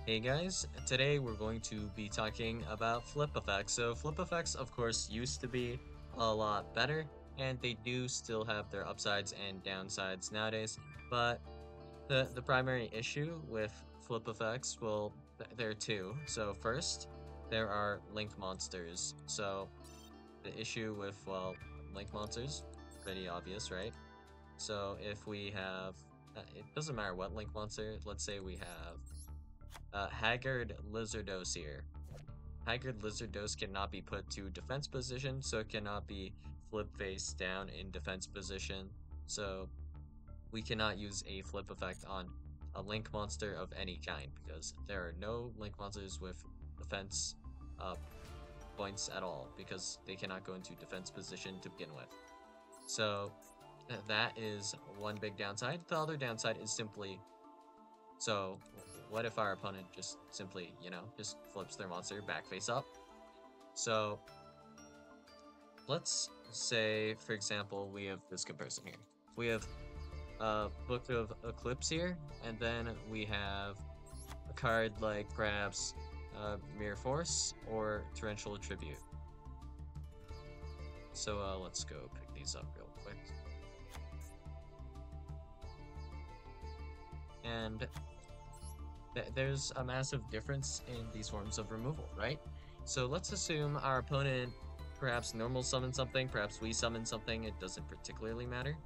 Hey guys, today we're going to be talking about flip effects. So flip effects, of course, used to be a lot better, and they do still have their upsides and downsides nowadays. But the primary issue with flip effects, well, there are two. So first, there are link monsters. So the issue with, well, link monsters, pretty obvious, right? So if we have, it doesn't matter what link monster, let's say we have Haggard Lizardos here. Haggard Lizardos cannot be put to defense position, so it cannot be flip face down in defense position. So we cannot use a flip effect on a link monster of any kind because there are no link monsters with defense uh, points at all because they cannot go into defense position to begin with. So that is one big downside. The other downside is simply so, what if our opponent just simply, just flips their monster back face up? So, let's say, for example, we have this comparison here. We have a Book of Eclipse here, and then we have a card like perhaps Mirror Force or Torrential Tribute. So, let's go pick these up real quick. And there's a massive difference in these forms of removal, right? So let's assume our opponent perhaps normal summon something, perhaps we summon something, it doesn't particularly matter.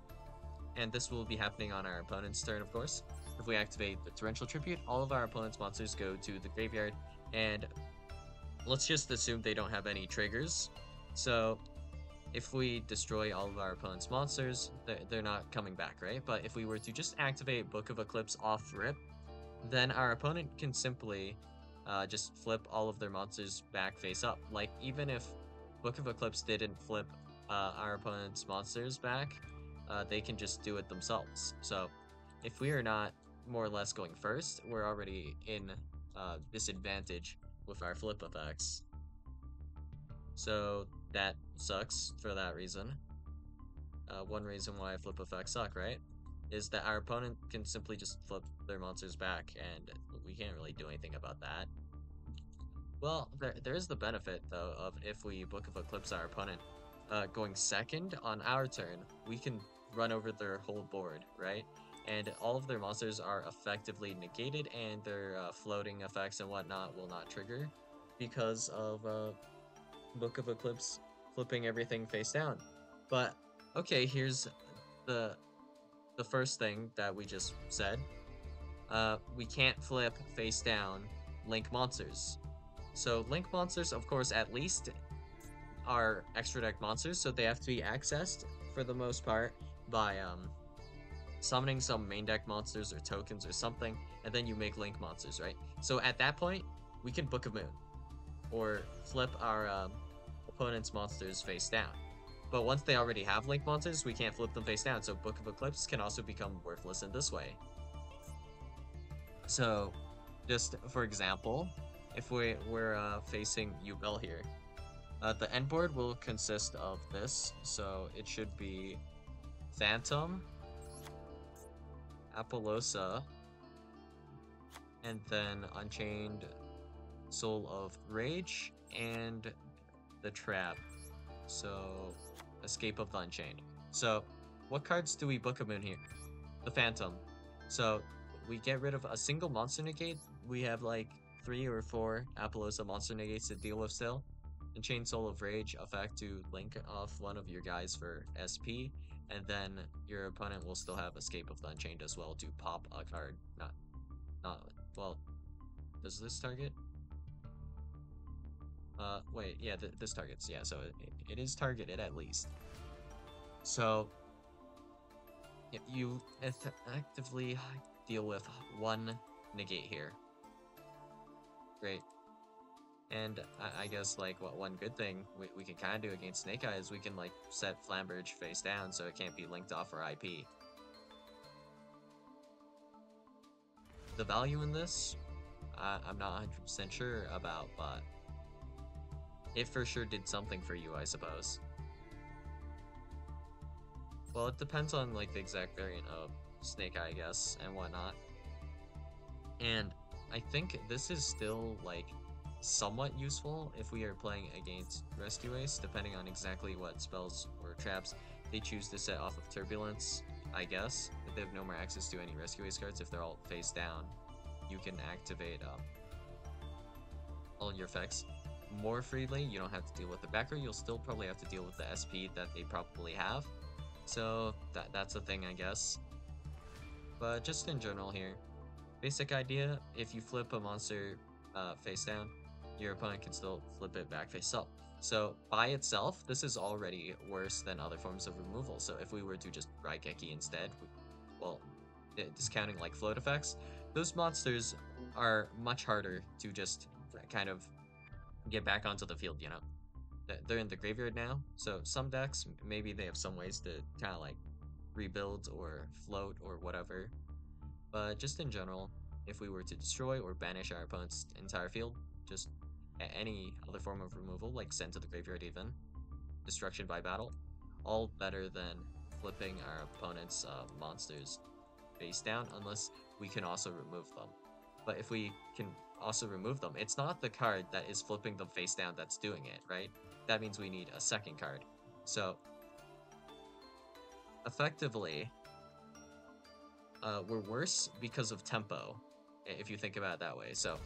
And this will be happening on our opponent's turn, of course. If we activate the Torrential Tribute, all of our opponent's monsters go to the graveyard, and let's just assume they don't have any triggers. So if we destroy all of our opponent's monsters, they're not coming back, right? But if we were to just activate Book of Eclipse off rip, then our opponent can simply just flip all of their monsters back face up. Like, even if Book of Eclipse didn't flip our opponent's monsters back, they can just do it themselves. So, if we are not more or less going first, we're already in disadvantage with our flip effects. So, that sucks for that reason. One reason why flip effects suck, right? Is that our opponent can simply just flip their monsters back, and we can't really do anything about that. Well, there is the benefit, though, of if we Book of Eclipse our opponent going second on our turn, we can run over their whole board, right? And all of their monsters are effectively negated, and their floating effects and whatnot will not trigger because of Book of Eclipse flipping everything face down. But, okay, here's the the first thing that we just said. We can't flip face down Link monsters. So Link monsters, of course, at least are extra deck monsters, so they have to be accessed for the most part by summoning some main deck monsters or tokens or something, and then you make Link monsters, right? So at that point, we can Book of Moon or flip our opponent's monsters face down. But once they already have Link monsters, we can't flip them face down, so Book of Eclipse can also become worthless in this way. So, just for example, if we're facing yugioh here, the end board will consist of this, so it should be Phantom, Apollosa, and then Unchained Soul of Rage, and the Trap. So, Escape of the Unchained. So, what cards do we Book of Moon here? The Phantom. So, we get rid of a single monster negate. We have like 3 or 4 Apollosa monster negates to deal with still. Unchained Soul of Rage effect to link off one of your guys for SP, and then your opponent will still have Escape of the Unchained as well to pop a card. Well, does this target? Wait, yeah, this targets, yeah, so it is targeted at least. So, you effectively deal with one negate here. Great. And I guess, like, one good thing we can kind of do against Snake Eye is we can, like, set Flamberge face down so it can't be linked off our IP. The value in this, I'm not 100% sure about, but it for sure did something for you, I suppose. Well, it depends on, like, the exact variant of Snake Eye, I guess, and whatnot. And I think this is still like somewhat useful if we are playing against Rescue Ace, depending on exactly what spells or traps they choose to set off of Turbulence, I guess. If they have no more access to any Rescue Ace cards, if they're all face down, you can activate all your effects more freely. You don't have to deal with the backer. You'll still probably have to deal with the SP that they probably have. So that's a thing, I guess. But just in general here, basic idea, if you flip a monster face down, your opponent can still flip it back face up. So by itself, this is already worse than other forms of removal. So if we were to just Raigeki instead, well, discounting like float effects, those monsters are much harder to just kind of get back onto the field, you know? They're in the graveyard now, so some decks, maybe they have some ways to kind of like rebuild or float or whatever. But just in general, if we were to destroy or banish our opponent's entire field, just any other form of removal, like send to the graveyard even, destruction by battle, all better than flipping our opponent's monsters face down, unless we can also remove them. But if we can also remove them, it's not the card that is flipping them face down that's doing it, right? That means we need a second card. So, effectively, we're worse because of tempo, if you think about it that way. So,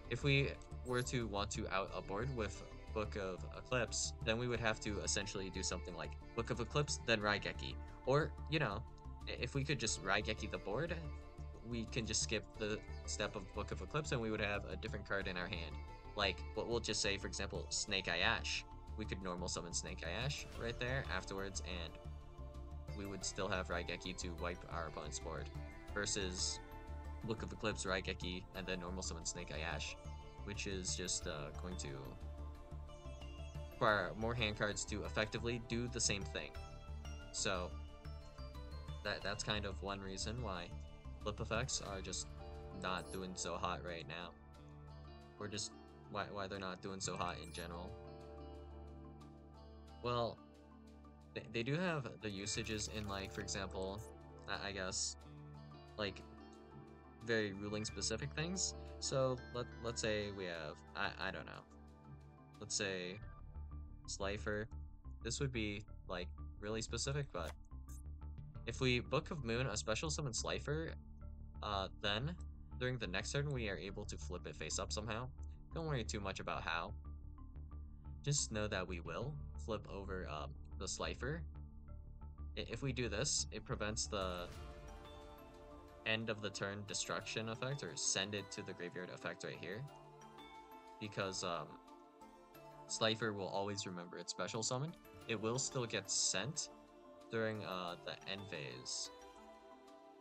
if we were to want to out a board with Book of Eclipse, then we would have to essentially do something like Book of Eclipse, then Raigeki. Or, you know, if we could just Raigeki the board, we can just skip the step of Book of Eclipse and we would have a different card in our hand. Like, what we'll just say, for example, Snake Eye Ash. We could normal summon Snake Eye Ash right there afterwards, and we would still have Raigeki to wipe our opponent's board. Versus Book of Eclipse, Raigeki, and then normal summon Snake Eye Ash, which is just going to require more hand cards to effectively do the same thing. So that's kind of one reason why flip effects are just not doing so hot right now, or just why they're not doing so hot in general. Well, they do have the usages in, like, for example, I guess, like, very ruling specific things. So let's say we have, I don't know, let's say Slifer. This would be like really specific, but if we Book of Moon a special summon Slifer, then during the next turn we are able to flip it face up somehow. Don't worry too much about how. Just know that we will flip over the Slifer. If we do this, it prevents the end of the turn destruction effect, or send it to the graveyard effect right here. Because Slifer will always remember its special summon. It will still get sent during the end phase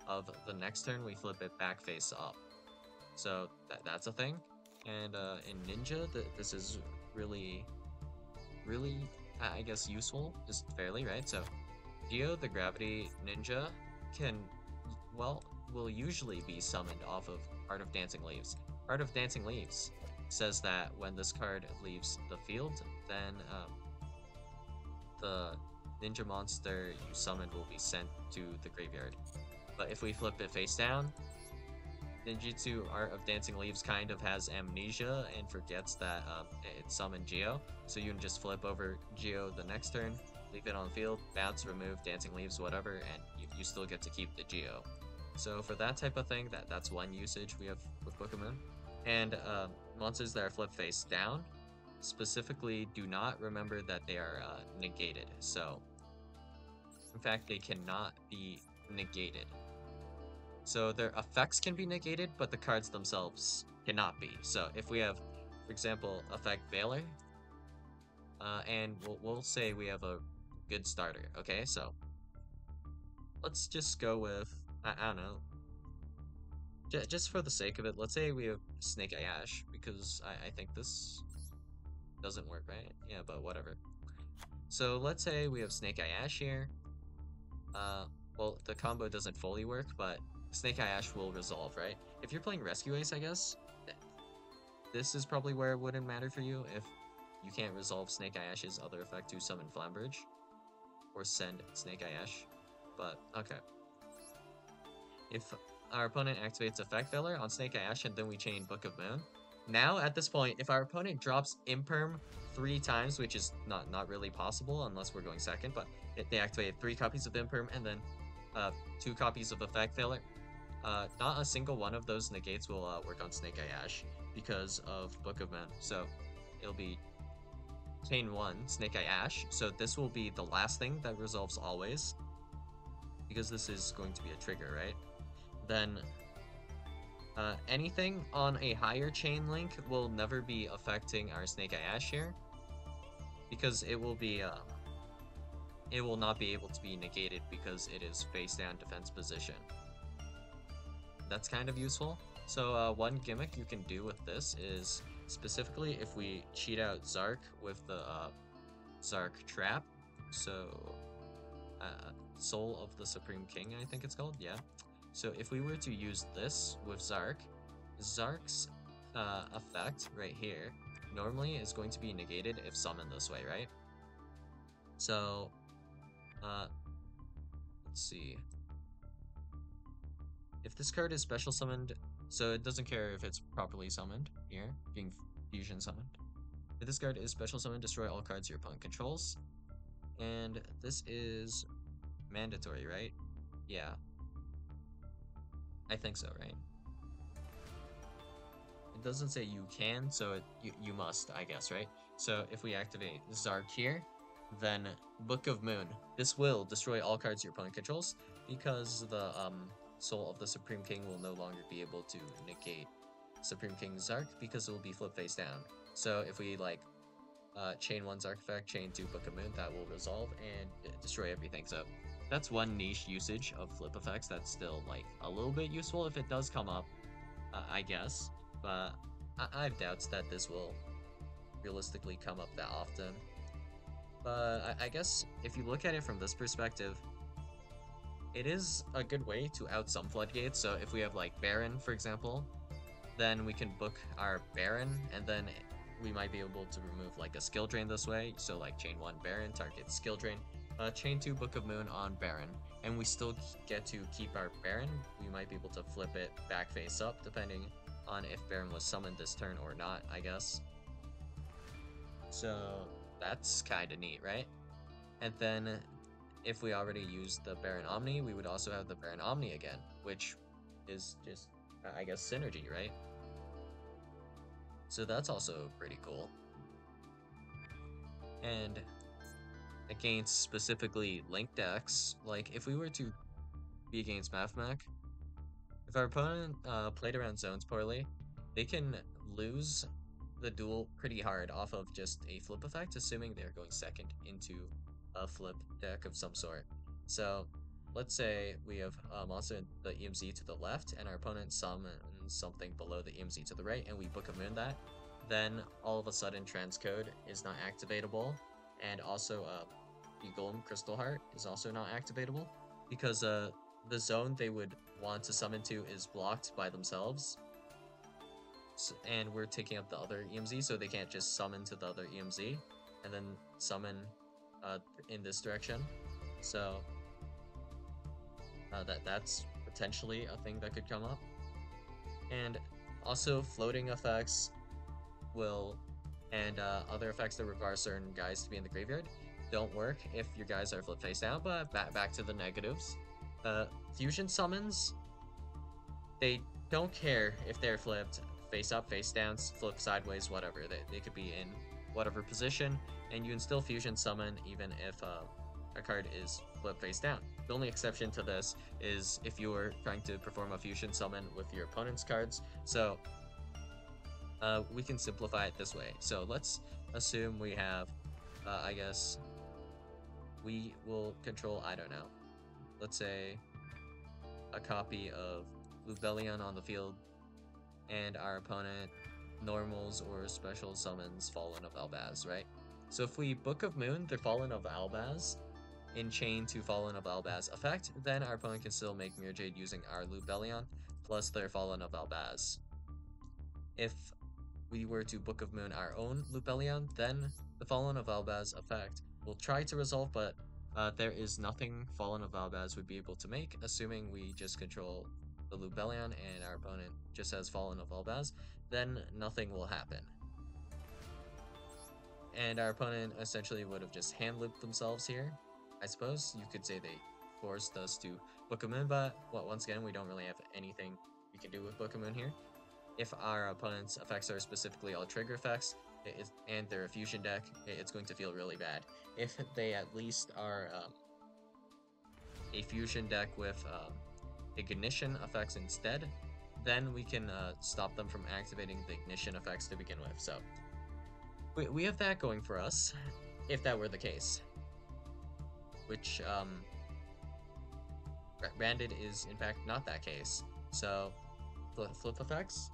of the next turn. We flip it back face up. So that's a thing. And in Ninja, this is really, I guess, useful, just fairly, right? So Yugioh, the Gravity Ninja, will usually be summoned off of Art of Dancing Leaves. Art of Dancing Leaves says that when this card leaves the field, then the ninja monster you summoned will be sent to the graveyard. But if we flip it face down, Ninjutsu Art of Dancing Leaves kind of has amnesia and forgets that it summoned Yugioh. So you can just flip over Yugioh the next turn, leave it on the field, bounce, remove, Dancing Leaves, whatever, and you still get to keep the Yugioh. So for that type of thing, that's one usage we have with Book of Moon. And monsters that are flipped face down specifically do not remember that they are negated. So, in fact, they cannot be negated. So their effects can be negated, but the cards themselves cannot be. So if we have, for example, effect Veiler, and we'll say we have a good starter, okay? So let's just go with, I don't know, just for the sake of it, let's say we have Snake Eye Ash, because I think this doesn't work, right? Yeah, but whatever. So let's say we have Snake Eye Ash here. Well, the combo doesn't fully work, but Snake Eye Ash will resolve, right? If you're playing Rescue Ace, I guess, this is probably where it wouldn't matter for you if you can't resolve Snake Eye Ash's other effect to summon Flambridge, or send Snake Eye Ash, but okay. If our opponent activates Effect Filler on Snake Eye Ash, and then we chain Book of Moon. Now, at this point, if our opponent drops Imperm 3 times, which is not really possible unless we're going second, but they activate 3 copies of Imperm and then 2 copies of Effect Filler. Not a single one of those negates will work on Snake Eye Ash because of Book of Moon. So it'll be chain 1, Snake Eye Ash. So this will be the last thing that resolves always, because this is going to be a trigger, right? Then anything on a higher chain link will never be affecting our Snake Eye Ash here, because it will not be able to be negated because it is face down defense position. That's kind of useful. So one gimmick you can do with this is, specifically if we cheat out Zark with the Zark trap, so Soul of the Supreme King, I think it's called, yeah. So if we were to use this with Zark, Zark's effect right here normally is going to be negated if summoned this way, right? So let's see. If this card is special summoned, so it doesn't care if it's properly summoned here, being fusion summoned. If this card is special summoned, destroy all cards your opponent controls. And this is mandatory, right? Yeah. I think so, right? It doesn't say you can, so you must, I guess, right? So if we activate Zark here, then Book of Moon. This will destroy all cards your opponent controls, because the Soul of the Supreme King will no longer be able to negate Supreme King Zark because it will be flip face down. So if we like chain 1 Zark effect, chain 2 Book of Moon, that will resolve and destroy everything. So that's one niche usage of flip effects that's still like a little bit useful if it does come up, I guess. But I have doubts that this will realistically come up that often. But I guess if you look at it from this perspective, it is a good way to out some floodgates. So if we have like Baron, for example, then we can book our Baron, and then we might be able to remove like a skill drain this way. So like chain 1 Baron, target skill drain, chain 2 Book of Moon on Baron, and we still get to keep our Baron. We might be able to flip it back face up depending on if Baron was summoned this turn or not, I guess. So that's kind of neat, right? And then if we already used the Baron Omni, we would also have the Baron Omni again, which is just, I guess, synergy, right? So that's also pretty cool. And against specifically Link decks, like if we were to be against Mathmech, if our opponent played around zones poorly, they can lose the duel pretty hard off of just a flip effect, assuming they're going second into a flip deck of some sort. So let's say we have a monster in the EMZ to the left, and our opponent summons something below the EMZ to the right, and we Book of Moon that. Then all of a sudden Transcode is not activatable, and also the Golem Crystal Heart is also not activatable, because the zone they would want to summon to is blocked by themselves. And we're taking up the other EMZ, so they can't just summon to the other EMZ and then summon in this direction. So that's potentially a thing that could come up. And also floating effects will, and other effects that require certain guys to be in the graveyard don't work if your guys are flip face down. But back to the negatives. Fusion summons, they don't care if they're flipped face up, face down, flip sideways, whatever. They could be in whatever position, and you can still fusion summon even if a card is flip face down. The only exception to this is if you are trying to perform a fusion summon with your opponent's cards. So we can simplify it this way. So let's assume we have, I guess, we will control, I don't know, let's say a copy of Lubellion on the field, and our opponent normals or special summons Fallen of Albaz, right? So if we Book of Moon the Fallen of Albaz in chain to Fallen of Albaz effect, then our opponent can still make Mirror Jade using our Lubellion plus their Fallen of Albaz. If we were to Book of Moon our own Lubellion, then the Fallen of Albaz effect will try to resolve, but there is nothing Fallen of Albaz would be able to make, assuming we just control the Lubellion and our opponent just has Fallen of Albaz, then nothing will happen. And our opponent essentially would have just hand looped themselves here. I suppose you could say they forced us to Book a Moon, but well, once again, we don't really have anything we can do with Book a Moon here. If our opponent's effects are specifically all trigger effects, and they're a fusion deck, it's going to feel really bad. If they at least are a fusion deck with ignition effects instead, then we can stop them from activating the ignition effects to begin with. So we have that going for us, if that were the case. Which, Branded is in fact not that case. So, flip effects,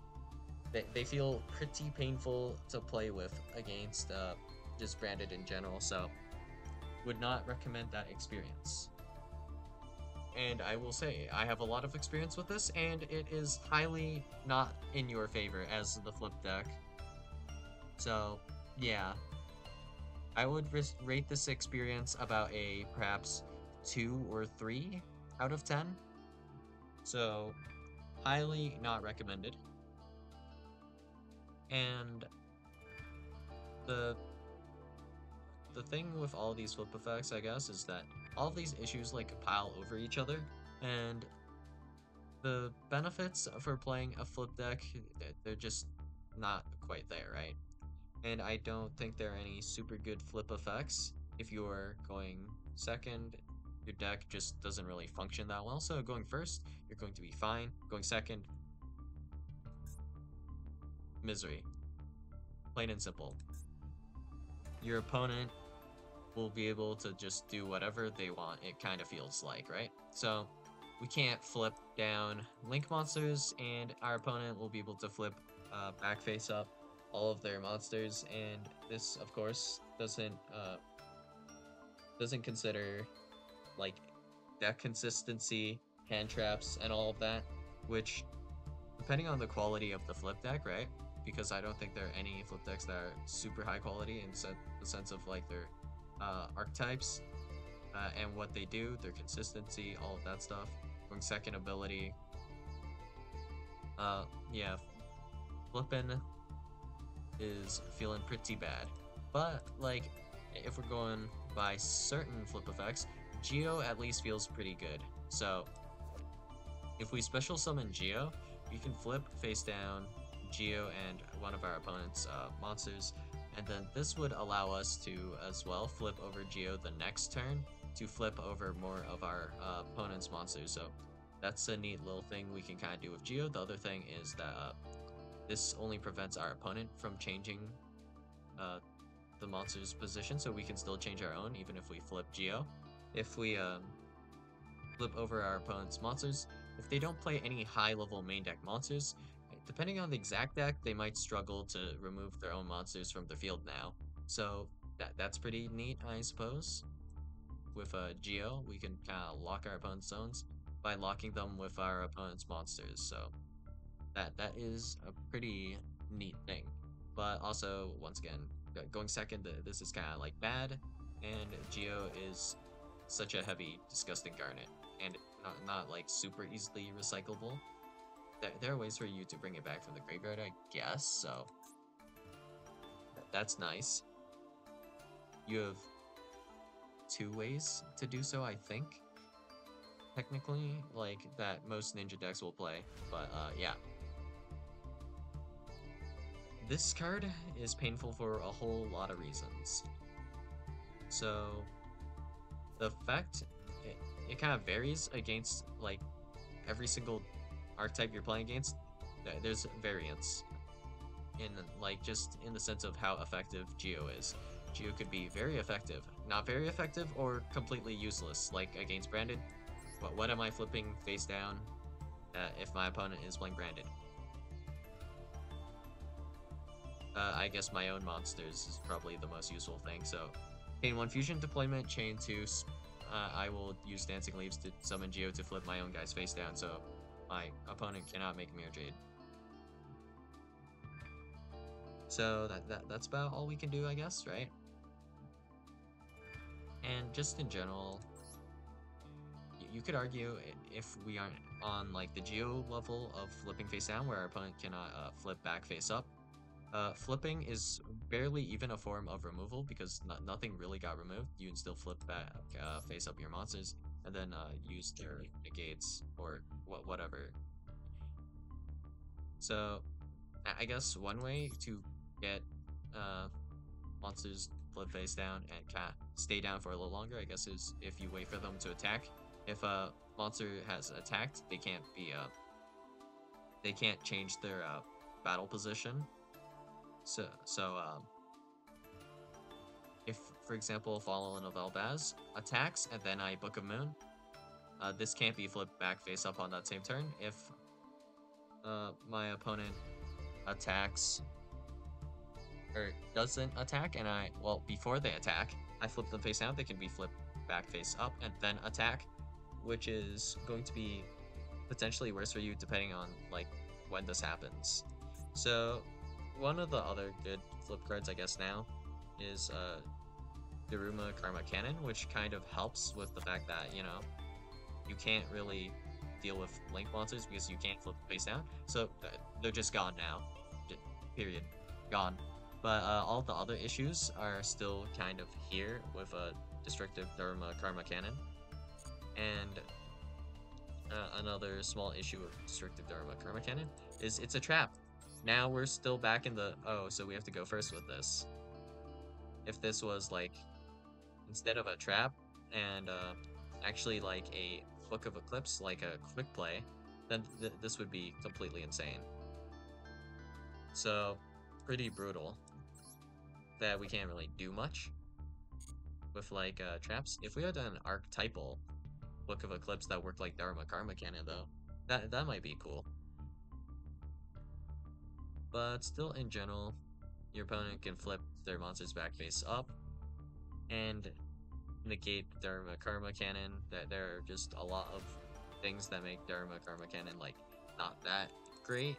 they feel pretty painful to play with against just Branded in general, so would not recommend that experience. And I will say, I have a lot of experience with this, and it is highly not in your favor as the flip deck. So, yeah. I would rate this experience about a perhaps 2 or 3 out of 10. So, highly not recommended. And the thing with all these flip effects, I guess, is that all of these issues like pile over each other, and the benefits for playing a flip deck, they're just not quite there, right? And I don't think there are any super good flip effects. If you're going second, your deck just doesn't really function that well. So going first, you're going to be fine. Going second, misery. Plain and simple. Your opponent will be able to just do whatever they want, it kind of feels like, right? So we can't flip down Link monsters, and our opponent will be able to flip back face up all of their monsters, and this of course doesn't consider like deck consistency, hand traps, and all of that, which depending on the quality of the flip deck, right? Because I don't think there are any flip decks that are super high quality in the sense of like their archetypes and what they do, their consistency, all of that stuff. Going second ability, yeah, flipping is feeling pretty bad. But like, if we're going by certain flip effects, Yugioh at least feels pretty good. So if we special summon Yugioh, we can flip face down Yugioh and one of our opponent's monsters, and then this would allow us to as well flip over Yugioh the next turn to flip over more of our opponent's monsters. So that's a neat little thing we can kind of do with Yugioh. The other thing is that this only prevents our opponent from changing the monster's position, so we can still change our own even if we flip Yugioh. If we flip over our opponent's monsters, if they don't play any high-level main deck monsters, depending on the exact deck, they might struggle to remove their own monsters from the field now. So that's pretty neat, I suppose. With Yugioh, we can kind of lock our opponent's zones by locking them with our opponent's monsters. So that is a pretty neat thing. But also, once again, going second, this is kind of like bad, and Yugioh is such a heavy, disgusting garnet, and not like super easily recyclable. There are ways for you to bring it back from the graveyard, I guess, so that's nice. You have 2 ways to do so, I think. Technically, like, that most ninja decks will play, but yeah. This card is painful for a whole lot of reasons. So, the effect, it kind of varies against, like, every single archetype you're playing against. There's variance in, like, just in the sense of how effective Yugioh is. Yugioh could be very effective, not very effective, or completely useless, like against Branded. What am I flipping face down if my opponent is playing Branded? I guess my own monsters is probably the most useful thing. So, chain 1 fusion deployment, chain 2, I will use Dancing Leaves to summon Yugioh to flip my own guy's face down, so my opponent cannot make Mirror Jade. So that's about all we can do, I guess, right? And just in general, you could argue if we aren't on like the geo level of flipping face down, where our opponent cannot flip back face up. Flipping is barely even a form of removal because nothing really got removed. You can still flip back face up your monsters and then use their negates or whatever. So I guess one way to get uh, monsters flip face down and can't stay down for a little longer, I guess, is if you wait for them to attack. If a monster has attacked, they can't change their battle position. So if, for example, Fallen of Elbaz attacks and then I Book of Moon, this can't be flipped back face up on that same turn. If my opponent attacks or doesn't attack and before they attack, I flip them face down, they can be flipped back face up and then attack, which is going to be potentially worse for you depending on like when this happens. So one of the other good flip cards, I guess, now is Daruma Karma Cannon, which kind of helps with the fact that, you know, you can't really deal with Link monsters because you can't flip face down. So they're just gone now. Period. Gone. But all the other issues are still kind of here with a destructive Daruma Karma Cannon. And another small issue of destructive Daruma Karma Cannon is it's a trap. Now we're still back in the, so we have to go first with this. If this was like, instead of a trap and actually like a Book of Eclipse, like a quick play, then this would be completely insane. So, pretty brutal that we can't really do much with like traps. If we had an archetypal Book of Eclipse that worked like Daruma Karma Cannon though, that might be cool. But still, in general, your opponent can flip their monsters back face up and negate Daruma Karma Cannon. That there are just a lot of things that make Daruma Karma Cannon like not that great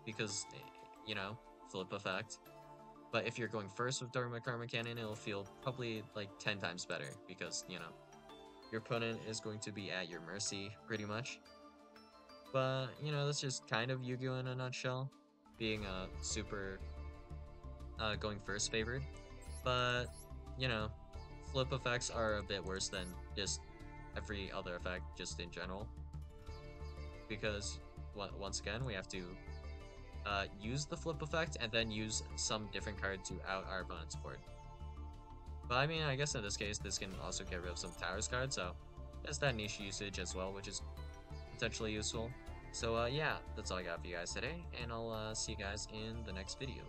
because, you know, flip effect. But if you're going first with Daruma Karma Cannon, it'll feel probably like 10 times better because, you know, your opponent is going to be at your mercy pretty much. But, you know, that's just kind of Yu-Gi-Oh! In a nutshell, being a super going first favored. But, you know, flip effects are a bit worse than just every other effect just in general. Because, once again, we have to use the flip effect and then use some different card to out our opponent's board. But I mean, I guess in this case, this can also get rid of some Towers cards, so there's that niche usage as well, which is potentially useful. So yeah, that's all I got for you guys today, and I'll see you guys in the next video.